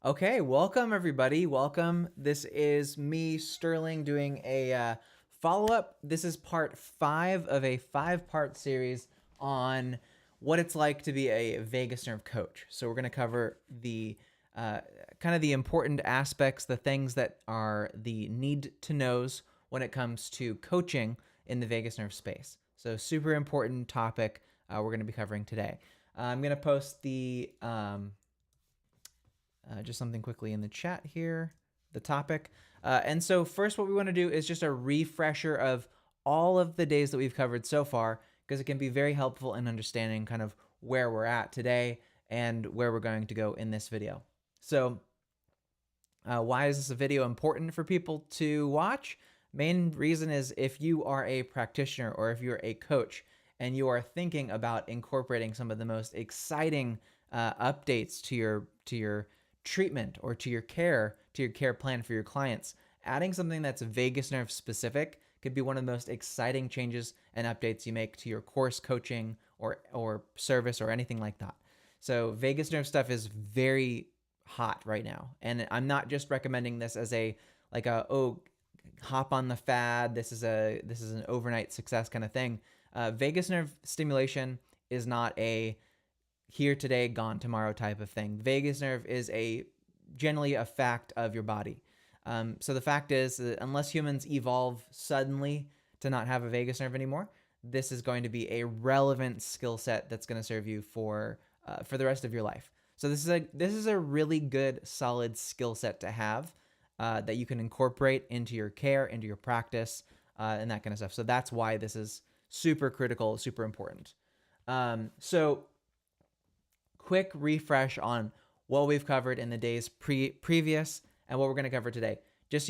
Okay, welcome everybody. Welcome. This is me, Sterling, doing a follow-up. This is part 5 of a 5-part series on what it's like to be a vagus nerve coach. So we're going to cover the kind of the important aspects, the things that are the need to knows when it comes to coaching in the vagus nerve space. So super important topic we're going to be covering today. I'm going to post the just something quickly in the chat here, the topic. And so first what we want to do is just a refresher of all of the days that we've covered so far, because it can be very helpful in understanding kind of where we're at today and where we're going to go in this video. So why is this a video important for people to watch? Main reason is if you are a practitioner or if you're a coach and you are thinking about incorporating some of the most exciting updates to your treatment or to your care plan for your clients, adding something that's vagus nerve specific could be one of the most exciting changes and updates you make to your course coaching or service or anything like that. So vagus nerve stuff is very hot right now, and I'm not just recommending this as a hop on the fad, this is an overnight success kind of thing. Vagus nerve stimulation is not a here today, gone tomorrow type of thing. Vagus nerve is generally a fact of your body. So the fact is that unless humans evolve suddenly to not have a vagus nerve anymore, this is going to be a relevant skill set that's going to serve you for the rest of your life. So this is a really good, solid skill set to have that you can incorporate into your care, into your practice, and that kind of stuff. So that's why this is super critical, super important. So quick refresh on what we've covered in the days previous and what we're going to cover today. Just,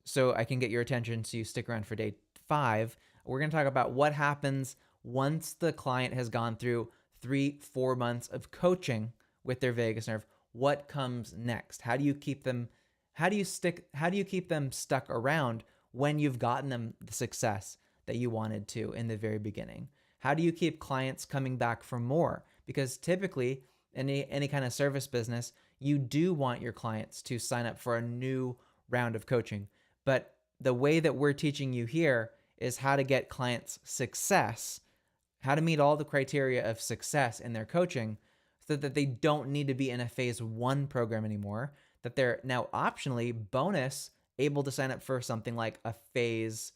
so I can get your attention so you stick around for day 5, we're going to talk about what happens once the client has gone through 3-4 months of coaching with their vagus nerve. What comes next? How do you keep them stuck around when you've gotten them the success that you wanted to in the very beginning? How do you keep clients coming back for more? Because typically, any kind of service business, you do want your clients to sign up for a new round of coaching. But the way that we're teaching you here is how to get clients success, how to meet all the criteria of success in their coaching so that they don't need to be in a phase 1 program anymore, that they're now optionally bonus able to sign up for something like a phase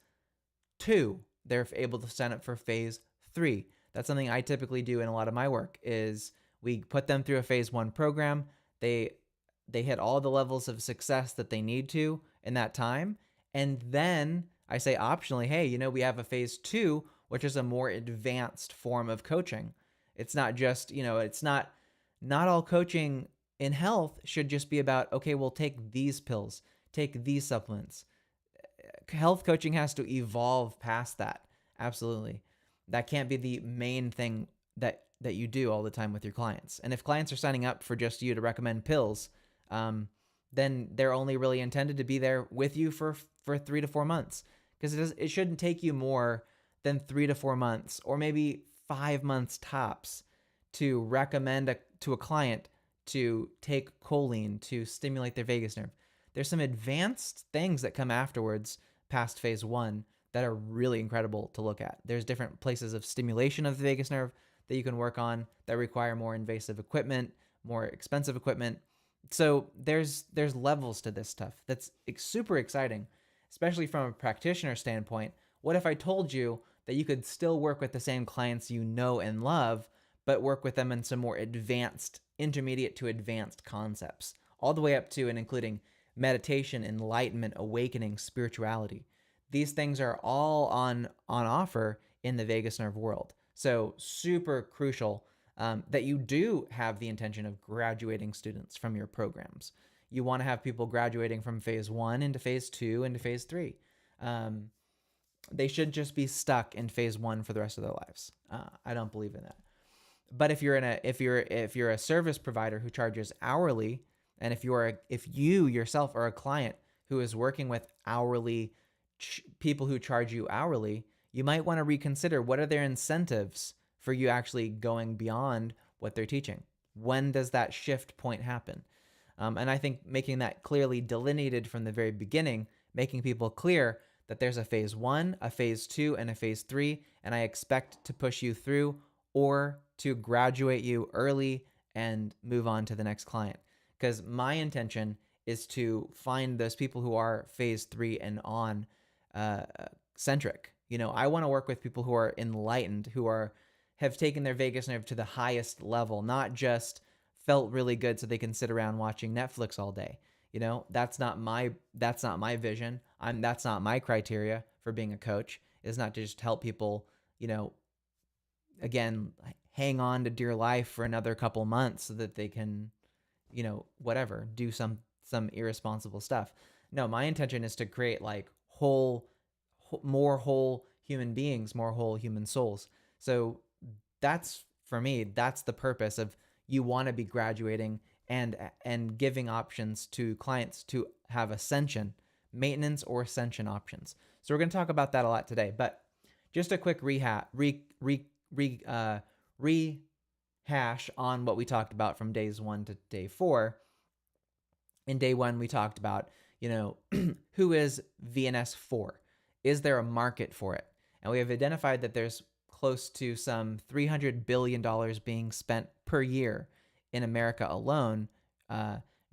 2. They're able to sign up for phase 3. That's something I typically do in a lot of my work is we put them through a phase 1 program. They hit all the levels of success that they need to in that time. And then I say optionally, hey, we have a phase 2, which is a more advanced form of coaching. It's not just, it's not all coaching in health should just be about, okay, well, take these pills, take these supplements. Health coaching has to evolve past that. Absolutely. That can't be the main thing that you do all the time with your clients. And if clients are signing up for just you to recommend pills, then they're only really intended to be there with you for 3 to 4 months, because it shouldn't take you more than 3 to 4 months or maybe 5 months tops to recommend to a client to take choline to stimulate their vagus nerve. There's some advanced things that come afterwards past phase 1 that are really incredible to look at. There's different places of stimulation of the vagus nerve that you can work on that require more invasive equipment, more expensive equipment. So there's levels to this stuff that's super exciting, especially from a practitioner standpoint. What if I told you that you could still work with the same clients you know and love, but work with them in some more advanced, intermediate to advanced concepts, all the way up to and including meditation, enlightenment, awakening, spirituality. These things are all on offer in the vagus nerve world. So super crucial that you do have the intention of graduating students from your programs. You want to have people graduating from phase 1 into phase 2 into phase 3. They should just be stuck in phase 1 for the rest of their lives. I don't believe in that. But if you're a service provider who charges hourly, and if you yourself are a client who is working with hourly people who charge you hourly, you might want to reconsider what are their incentives for you actually going beyond what they're teaching. When does that shift point happen? And I think making that clearly delineated from the very beginning, making people clear that there's a phase 1, a phase 2, and a phase 3, and I expect to push you through or to graduate you early and move on to the next client. Because my intention is to find those people who are phase 3 and on uh, centric. I want to work with people who are enlightened, who have taken their vagus nerve to the highest level, not just felt really good so they can sit around watching Netflix all day. That's not my vision. That's not my criteria for being a coach. Is not to just help people, again, hang on to dear life for another couple months so that they can, whatever, do some irresponsible stuff. No, my intention is to create like more whole human beings, more whole human souls. So that's, for me, that's the purpose of, you want to be graduating and giving options to clients to have ascension, maintenance, or ascension options. So we're going to talk about that a lot today. But just a quick rehash on what we talked about from days 1 to day 4. In day 1, we talked about, who is VNS for? Is there a market for it? And we have identified that there's close to some $300 billion being spent per year in America alone,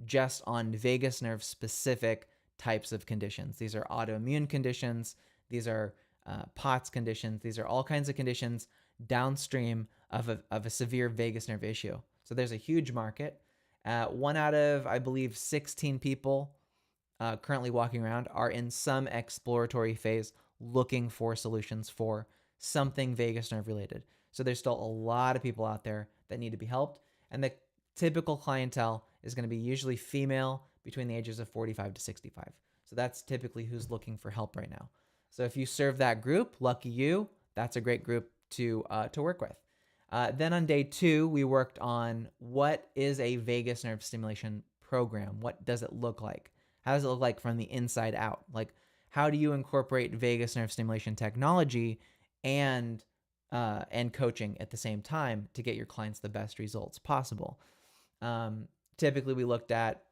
just on vagus nerve specific types of conditions. These are autoimmune conditions. These are POTS conditions. These are all kinds of conditions downstream of a severe vagus nerve issue. So there's a huge market. 1 out of, I believe, 16 people currently walking around are in some exploratory phase looking for solutions for something vagus nerve related. So there's still a lot of people out there that need to be helped. And the typical clientele is going to be usually female between the ages of 45 to 65. So that's typically who's looking for help right now. So if you serve that group, lucky you, that's a great group to work with. Then on day 2, we worked on what is a vagus nerve stimulation program? What does it look like? How does it look like from the inside out? Like, how do you incorporate vagus nerve stimulation technology and coaching at the same time to get your clients the best results possible? Typically, we looked at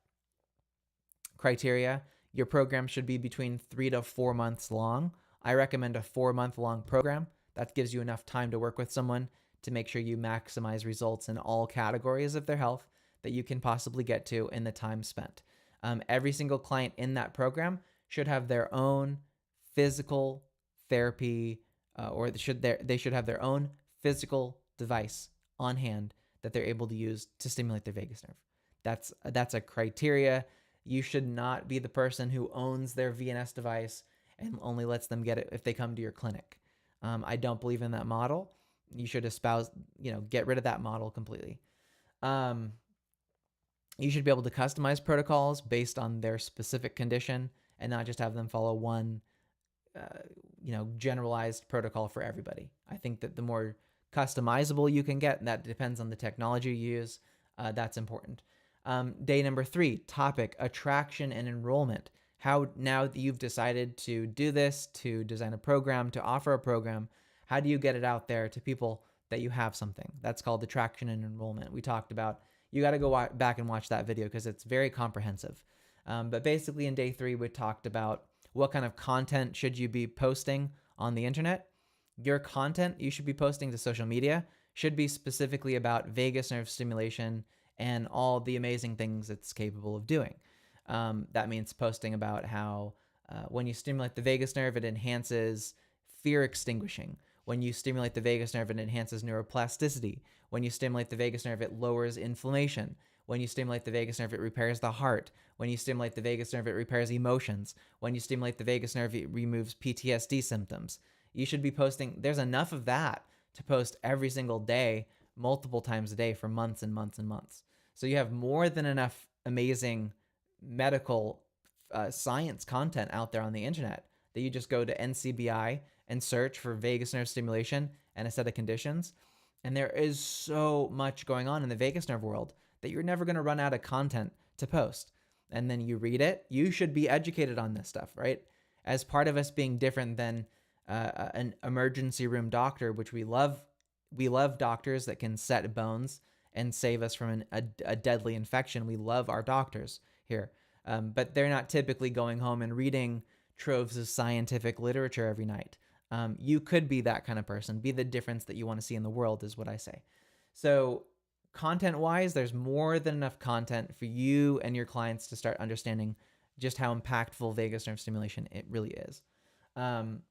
criteria. Your program should be between 3 to 4 months long. I recommend a 4-month long program. That gives you enough time to work with someone to make sure you maximize results in all categories of their health that you can possibly get to in the time spent. Every single client in that program should have their own physical therapy, or they should have their own physical device on hand that they're able to use to stimulate their vagus nerve. That's a criteria. You should not be the person who owns their VNS device and only lets them get it if they come to your clinic. I don't believe in that model. You should get rid of that model completely. You should be able to customize protocols based on their specific condition and not just have them follow one, generalized protocol for everybody. I think that the more customizable you can get, and that depends on the technology you use, that's important. Day number 3, topic, attraction and enrollment. How, now that you've decided to do this, to design a program, to offer a program, how do you get it out there to people that you have something? That's called attraction and enrollment. We talked about, you got to go back and watch that video because it's very comprehensive. But basically in day 3, we talked about what kind of content should you be posting on the internet. Your content you should be posting to social media should be specifically about vagus nerve stimulation and all the amazing things it's capable of doing. That means posting about how when you stimulate the vagus nerve, it enhances fear extinguishing. When you stimulate the vagus nerve, it enhances neuroplasticity. When you stimulate the vagus nerve, it lowers inflammation. When you stimulate the vagus nerve, it repairs the heart. When you stimulate the vagus nerve, it repairs emotions. When you stimulate the vagus nerve, it removes PTSD symptoms. You should be posting, there's enough of that to post every single day, multiple times a day for months and months and months. So you have more than enough amazing medical science content out there on the internet that you just go to NCBI and search for vagus nerve stimulation and a set of conditions. And there is so much going on in the vagus nerve world that you're never going to run out of content to post. And then you read it. You should be educated on this stuff, right? As part of us being different than an emergency room doctor, which we love doctors that can set bones and save us from a deadly infection. We love our doctors here, but they're not typically going home and reading troves of scientific literature every night. You could be that kind of person, be the difference that you want to see in the world, is what I say. So content wise, there's more than enough content for you and your clients to start understanding just how impactful vagus nerve stimulation it really is. And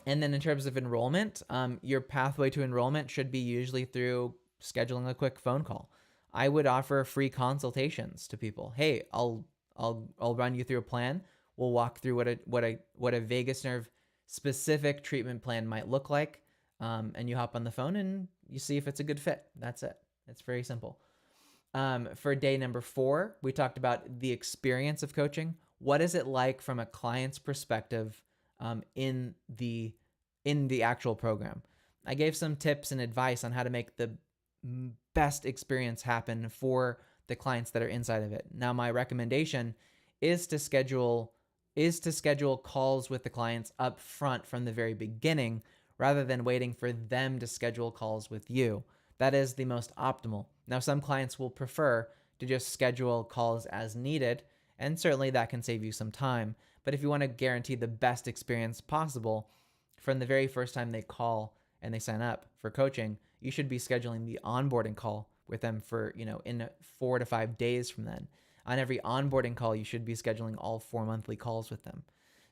then in terms of enrollment, your pathway to enrollment should be usually through scheduling a quick phone call. I would offer free consultations to people. Hey, I'll run you through a plan. We'll walk through what a vagus nerve specific treatment plan might look like, and you hop on the phone and you see if it's a good fit. That's it. It's very simple. For day number 4, we talked about the experience of coaching. What is it like from a client's perspective in the actual program? I gave some tips and advice on how to make the best experience happen for the clients that are inside of it. Now, my recommendation is to schedule calls with the clients up front from the very beginning, rather than waiting for them to schedule calls with you. That is the most optimal. Now, some clients will prefer to just schedule calls as needed, and certainly that can save you some time. But if you want to guarantee the best experience possible from the very first time they call and they sign up for coaching, you should be scheduling the onboarding call with them for, in 4 to 5 days from then. On every onboarding call, you should be scheduling all 4 monthly calls with them.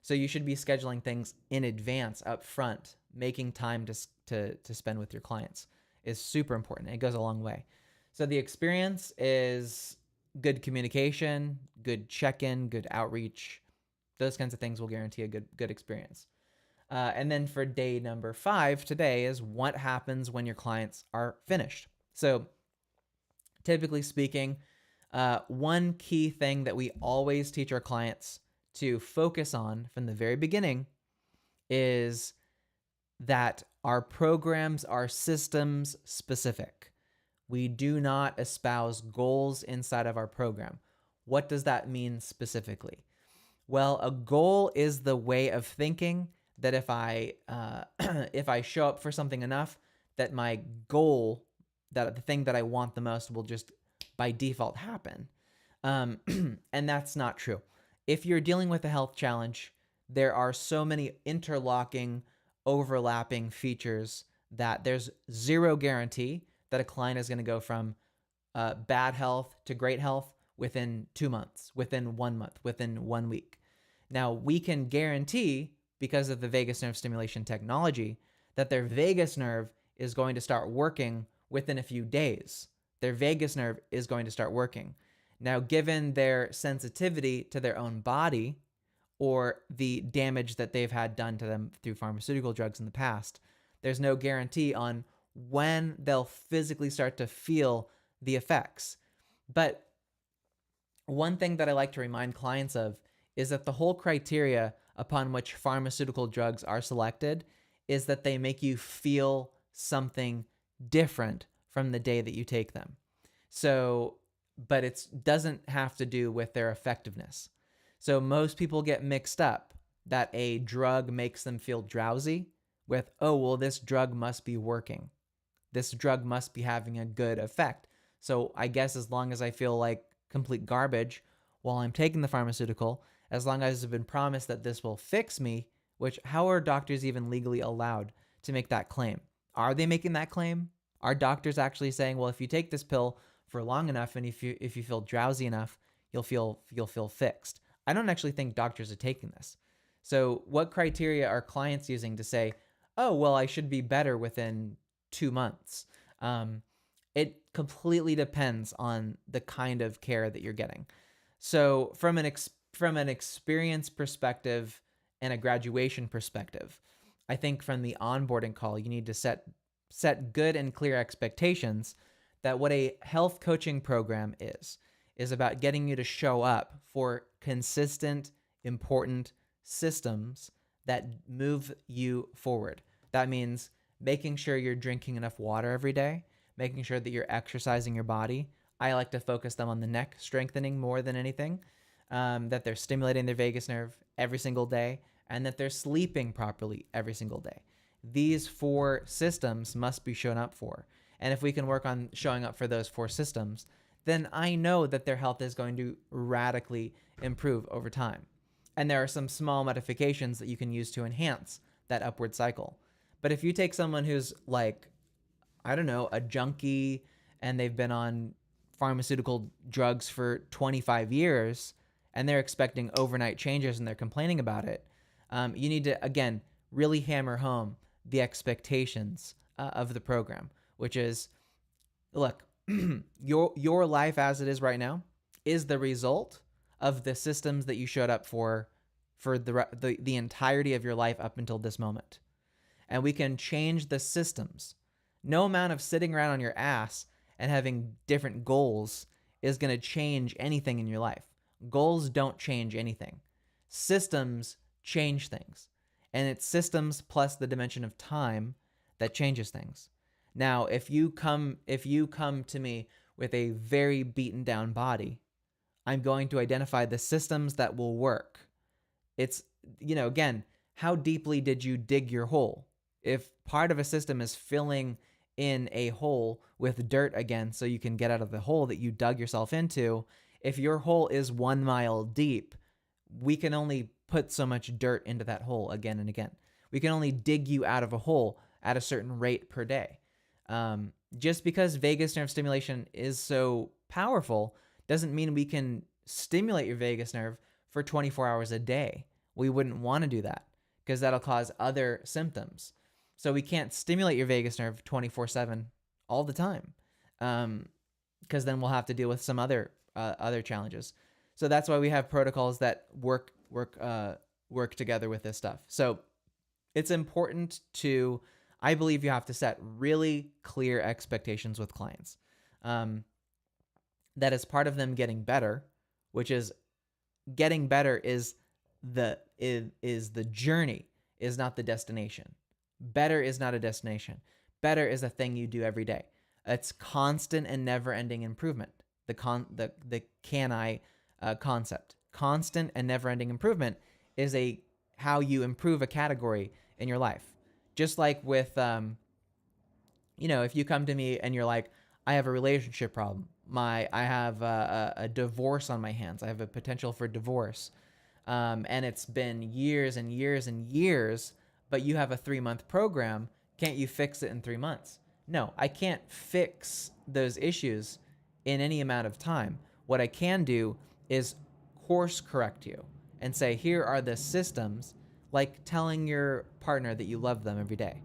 So you should be scheduling things in advance, up front. Making time to spend with your clients is super important. It goes a long way. So the experience is good communication, good check-in, good outreach. Those kinds of things will guarantee a good experience. And then for day number 5 today is what happens when your clients are finished. So typically speaking, one key thing that we always teach our clients to focus on from the very beginning is that our programs are systems specific. We do not espouse goals inside of our program. What does that mean specifically? Well, a goal is the way of thinking that if I show up for something enough, that my goal, that the thing that I want the most, will just by default happen. And that's not true. If you're dealing with a health challenge, there are so many interlocking, overlapping features that there's zero guarantee that a client is going to go from bad health to great health within 2 months, within 1 month, within 1 week. Now, we can guarantee, because of the vagus nerve stimulation technology, that their vagus nerve is going to start working within a few days. Their vagus nerve is going to start working. Now, given their sensitivity to their own body or the damage that they've had done to them through pharmaceutical drugs in the past, there's no guarantee on when they'll physically start to feel the effects. But one thing that I like to remind clients of is that the whole criteria upon which pharmaceutical drugs are selected is that they make you feel something different from the day that you take them. So, but it doesn't have to do with their effectiveness. So most people get mixed up that a drug makes them feel drowsy with, oh, well, this drug must be working. This drug must be having a good effect. So I guess as long as I feel like complete garbage while I'm taking the pharmaceutical, as long as I've been promised that this will fix me, which how are doctors even legally allowed to make that claim? Are they making that claim? Are doctors actually saying, well, if you take this pill for long enough and if you feel drowsy enough, you'll feel fixed? I don't actually think doctors are taking this. So what criteria are clients using to say, oh, well, I should be better within 2 months? It completely depends on the kind of care that you're getting. So from an experience perspective and a graduation perspective, I think from the onboarding call, you need to set good and clear expectations that what a health coaching program is about getting you to show up for consistent, important systems that move you forward. That means making sure you're drinking enough water every day, making sure that you're exercising your body. I like to focus them on the neck strengthening more than anything, that they're stimulating their vagus nerve every single day, and that they're sleeping properly every single day. These 4 systems must be shown up for. and if we can work on showing up for those 4 systems, then I know that their health is going to radically improve over time. And there are some small modifications that you can use to enhance that upward cycle. But if you take someone who's like, I don't know, a junkie, and they've been on pharmaceutical drugs for 25 years and they're expecting overnight changes and they're complaining about it, you need to, again, really hammer home the expectations of the program, which is, look, your life as it is right now is the result of the systems that you showed up for the entirety of your life up until this moment. And we can change the systems. No amount of sitting around on your ass and having different goals is going to change anything in your life. Goals don't change anything. Systems change things. And it's systems plus the dimension of time that changes things. Now, if you come to me with a very beaten down body, I'm going to identify the systems that will work. It's, again, how deeply did you dig your hole? If part of a system is filling in a hole with dirt again so you can get out of the hole that you dug yourself into, if your hole is 1 mile deep, we can only put so much dirt into that hole again and again. We can only dig you out of a hole at a certain rate per day. Just because vagus nerve stimulation is so powerful doesn't mean we can stimulate your vagus nerve for 24 hours a day. We wouldn't want to do that because that'll cause other symptoms. So we can't stimulate your vagus nerve 24/7 all the time, because then we'll have to deal with some other challenges. So that's why we have protocols that work together with this stuff. So it's important to, I believe you have to set really clear expectations with clients. That is part of them getting better, which is getting better is the journey, is not the destination. Better is not a destination. Better is a thing you do every day. It's constant and never-ending improvement. The can I concept. Constant and never-ending improvement is how you improve a category in your life. Just like with, if you come to me and you're like, I have a relationship problem. I have a divorce on my hands. I have a potential for divorce. And it's been years and years and years, but you have a 3-month program. Can't you fix it in 3 months? No, I can't fix those issues in any amount of time. What I can do is course correct you and say, here are the systems, like telling your partner that you love them every day,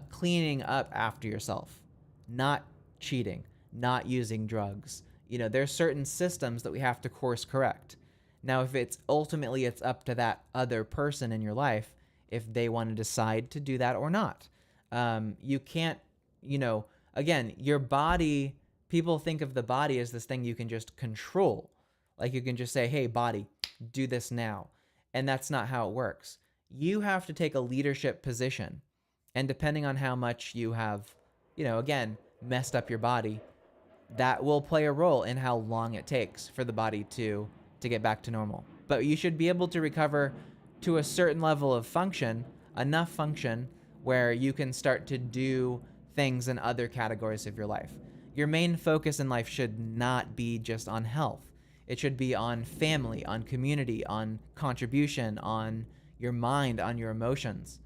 cleaning up after yourself, not cheating, not using drugs. There's certain systems that we have to course correct. Now, if it's up to that other person in your life, if they want to decide to do that or not. You can't, again, your body, people think of the body as this thing you can just control. Like you can just say, hey, body, do this now. And that's not how it works. You have to take a leadership position. And depending on how much you have, again, messed up your body, that will play a role in how long it takes for the body to get back to normal. But you should be able to recover to a certain level of function, enough function where you can start to do things in other categories of your life. Your main focus in life should not be just on health. It should be on family, on community, on contribution, on your mind, on your emotions.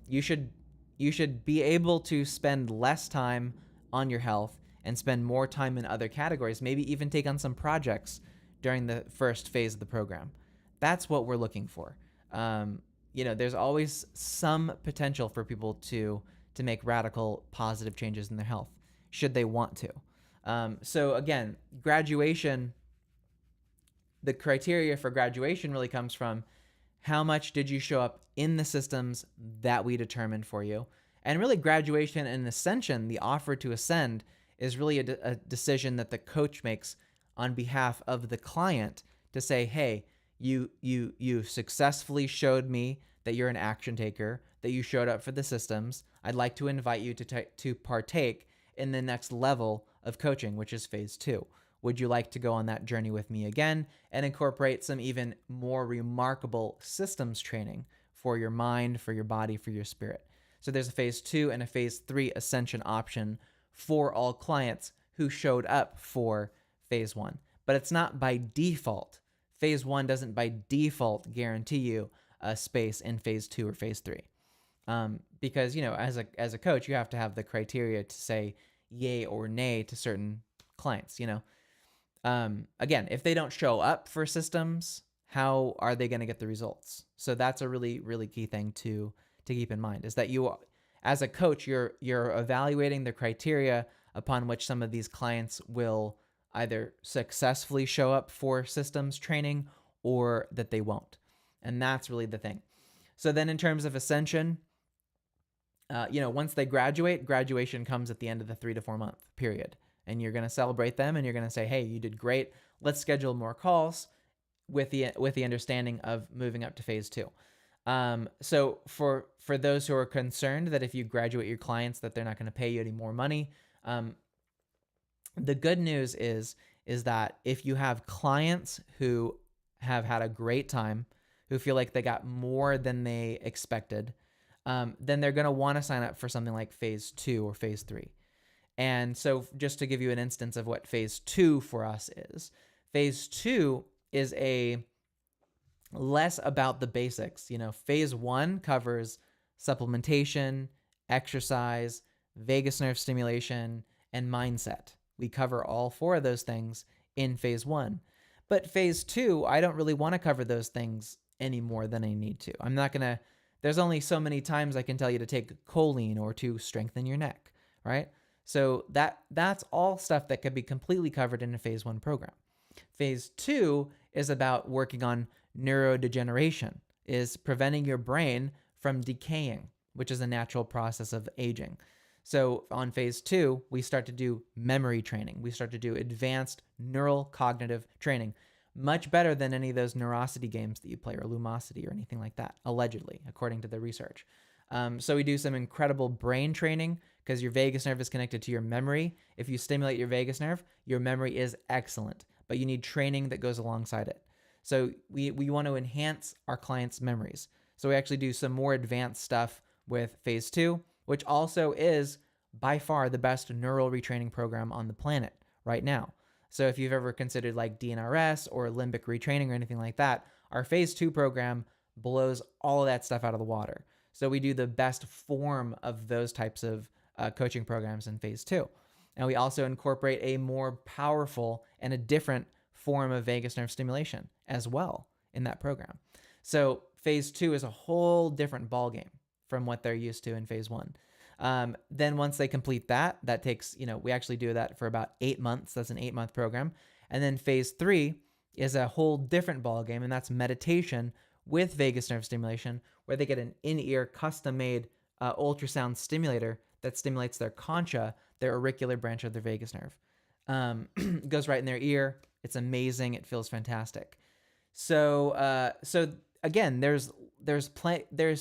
You should be able to spend less time on your health and spend more time in other categories, maybe even take on some projects during the first phase of the program. That's what we're looking for. There's always some potential for people to make radical positive changes in their health, should they want to. So again, graduation, the criteria for graduation really comes from how much did you show up in the systems that we determined for you. And really graduation and ascension, the offer to ascend, is really a decision that the coach makes on behalf of the client to say, hey, you successfully showed me that you're an action taker, that you showed up for the systems. I'd like to invite you to partake in the next level of coaching, which is phase 2. Would you like to go on that journey with me again and incorporate some even more remarkable systems training for your mind, for your body, for your spirit? So there's a phase 2 and a phase 3 ascension option for all clients who showed up for phase 1. But it's not by default. Phase 1 doesn't by default guarantee you a space in phase 2 or phase 3. Because, as a coach, you have to have the criteria to say yay or nay to certain clients, Again, if they don't show up for systems, how are they going to get the results? So that's a really, really key thing to keep in mind, is that you, as a coach, you're evaluating the criteria upon which some of these clients will either successfully show up for systems training or that they won't. And that's really the thing. So then in terms of ascension, once they graduation comes at the end of the 3 to 4 month period. And you're going to celebrate them and you're going to say, hey, you did great. Let's schedule more calls with the understanding of moving up to phase 2. So for those who are concerned that if you graduate your clients that they're not going to pay you any more money, the good news is that if you have clients who have had a great time, who feel like they got more than they expected, then they're going to want to sign up for something like phase 2 or phase 3. And so just to give you an instance of what phase 2 for us is, phase 2 is less about the basics. Phase 1 covers supplementation, exercise, vagus nerve stimulation, and mindset. We cover all 4 of those things in phase 1. But phase 2, I don't really want to cover those things any more than I need to. There's only so many times I can tell you to take choline or to strengthen your neck, right? So that's all stuff that could be completely covered in a phase 1 program. Phase 2 is about working on neurodegeneration, is preventing your brain from decaying, which is a natural process of aging. So on phase 2, we start to do memory training. We start to do advanced neural cognitive training, much better than any of those Neurosity games that you play or Lumosity or anything like that, allegedly, according to the research. So we do some incredible brain training because your vagus nerve is connected to your memory. If you stimulate your vagus nerve, your memory is excellent, but you need training that goes alongside it. So we want to enhance our clients' memories. So we actually do some more advanced stuff with phase 2, which also is by far the best neural retraining program on the planet right now. So if you've ever considered like DNRS or limbic retraining or anything like that, our phase 2 program blows all of that stuff out of the water. So we do the best form of those types of coaching programs in phase 2. And we also incorporate a more powerful and a different form of vagus nerve stimulation as well in that program. So phase 2 is a whole different ballgame from what they're used to in phase 1. Then once they complete that takes, we actually do that for about 8 months. That's an 8-month program. And then phase 3 is a whole different ballgame, and that's meditation with vagus nerve stimulation, where they get an in-ear custom-made ultrasound stimulator that stimulates their concha, their auricular branch of their vagus nerve. It goes right in their ear. It's amazing. It feels fantastic. So again, there's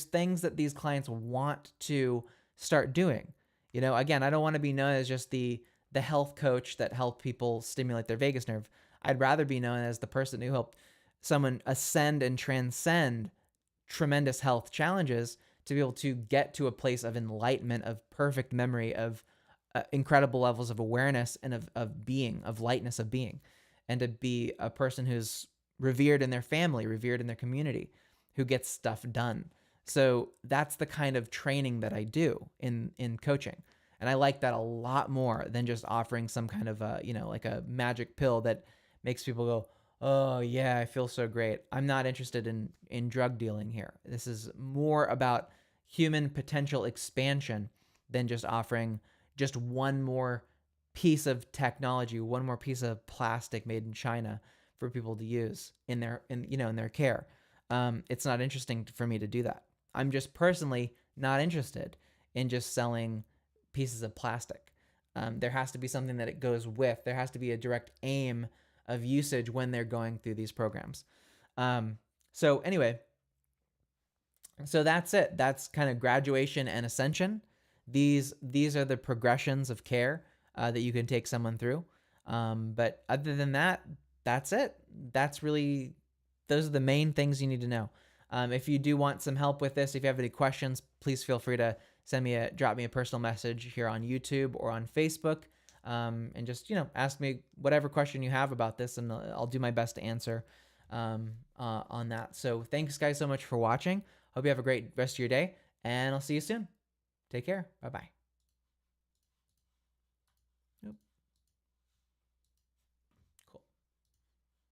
things that these clients want to start doing. Again, I don't want to be known as just the health coach that helped people stimulate their vagus nerve. I'd rather be known as the person who helped someone ascend and transcend tremendous health challenges to be able to get to a place of enlightenment, of perfect memory, of incredible levels of awareness and of being, of lightness of being, and to be a person who's revered in their family, revered in their community, who gets stuff done. So that's the kind of training that I do in coaching. And I like that a lot more than just offering some kind of like a magic pill that makes people go, oh yeah, I feel so great. I'm not interested in drug dealing here. This is more about human potential expansion than just offering just one more piece of technology, one more piece of plastic made in China for people to use in their care. It's not interesting for me to do that. I'm just personally not interested in just selling pieces of plastic. There has to be something that it goes with. There has to be a direct aim of usage when they're going through these programs. So anyway, so that's it. That's kind of graduation and ascension. These are the progressions of care that you can take someone through. But other than that, that's it. Those are the main things you need to know. If you do want some help with this, if you have any questions, please feel free to drop me a personal message here on YouTube or on Facebook. And just, ask me whatever question you have about this, and I'll do my best to answer on that. So thanks guys so much for watching. Hope you have a great rest of your day, and I'll see you soon. Take care. Bye-bye.